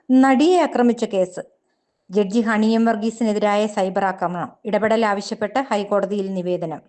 നടിയെ ആക്രമിച്ച കേസ്. ജഡ്ജി ഹണി എം വർഗീസിനെതിരായ സൈബർ ആക്രമണം. ഇടപെടൽ ആവശ്യപ്പെട്ട് ഹൈക്കോടതിയിൽ നിവേദനം.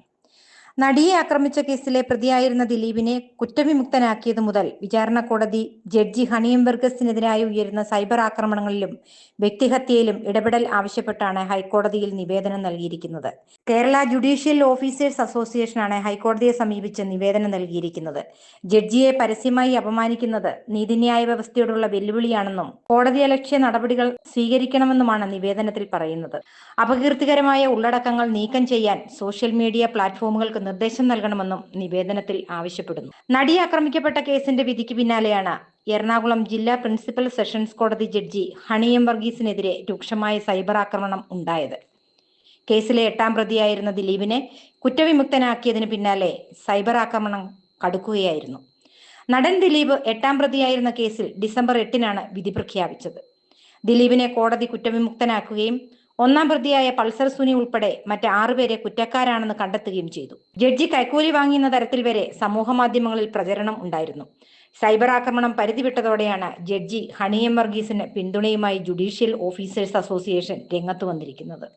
നടിയെ ആക്രമിച്ച കേസിലെ പ്രതിയായിരുന്ന ദിലീപിനെ കുറ്റവിമുക്തനാക്കിയതു മുതൽ വിചാരണ കോടതി ജഡ്ജി ഹണി എം വർഗീസിനെതിരായി ഉയരുന്ന സൈബർ ആക്രമണങ്ങളിലും വ്യക്തിഹത്യയിലും ഇടപെടൽ ആവശ്യപ്പെട്ടാണ് ഹൈക്കോടതിയിൽ നിവേദനം നൽകിയിരിക്കുന്നത്. കേരള ജുഡീഷ്യൽ ഓഫീസേഴ്സ് അസോസിയേഷനാണ് ഹൈക്കോടതിയെ സമീപിച്ച് നിവേദനം നൽകിയിരിക്കുന്നത്. ജഡ്ജിയെ പരസ്യമായി അപമാനിക്കുന്നത് നീതിന്യായ വ്യവസ്ഥയോടുള്ള വെല്ലുവിളിയാണെന്നും കോടതിയലക്ഷ്യ നടപടികൾ സ്വീകരിക്കണമെന്നുമാണ് നിവേദനത്തിൽ പറയുന്നത്. അപകീർത്തികരമായ ഉള്ളടക്കങ്ങൾ നീക്കം ചെയ്യാൻ സോഷ്യൽ മീഡിയ പ്ലാറ്റ്ഫോമുകൾക്ക് നിർദ്ദേശം നൽകണമെന്നും നിവേദനത്തിൽ ആവശ്യപ്പെടുന്നു. നടി ആക്രമിക്കപ്പെട്ട കേസിന്റെ വിധിക്ക് പിന്നാലെയാണ് എറണാകുളം ജില്ലാ പ്രിൻസിപ്പൽ സെഷൻസ് കോടതി ജഡ്ജി ഹണി എം വർഗീസിനെതിരെ രൂക്ഷമായ സൈബർ ആക്രമണം ഉണ്ടായത്. കേസിലെ 8ാം പ്രതിയായിരുന്ന ദിലീപിനെ കുറ്റവിമുക്തനാക്കിയതിന് പിന്നാലെ സൈബർ ആക്രമണം കടുക്കുകയായിരുന്നു. നടൻ ദിലീപ് 8ാം പ്രതിയായിരുന്ന കേസിൽ ഡിസംബർ 8-നാണ് വിധി പ്രഖ്യാപിച്ചത്. ദിലീപിനെ കോടതി കുറ്റവിമുക്തനാക്കുകയും 1ാം പ്രതിയായ പൾസർ സുനി ഉൾപ്പെടെ മറ്റ് 6 പേരെ കുറ്റക്കാരാണെന്ന് കണ്ടെത്തുകയും ചെയ്തു. ജഡ്ജി കൈക്കൂലി വാങ്ങിയെന്ന തരത്തിൽ വരെ സമൂഹ മാധ്യമങ്ങളിൽ പ്രചരണം ഉണ്ടായിരുന്നു. സൈബർ ആക്രമണം പരിധിവിട്ടതോടെയാണ് ജഡ്ജി ഹണി എം വർഗീസിന് പിന്തുണയുമായി ജുഡീഷ്യൽ ഓഫീസേഴ്സ് അസോസിയേഷൻ രംഗത്ത് വന്നിരിക്കുന്നത്.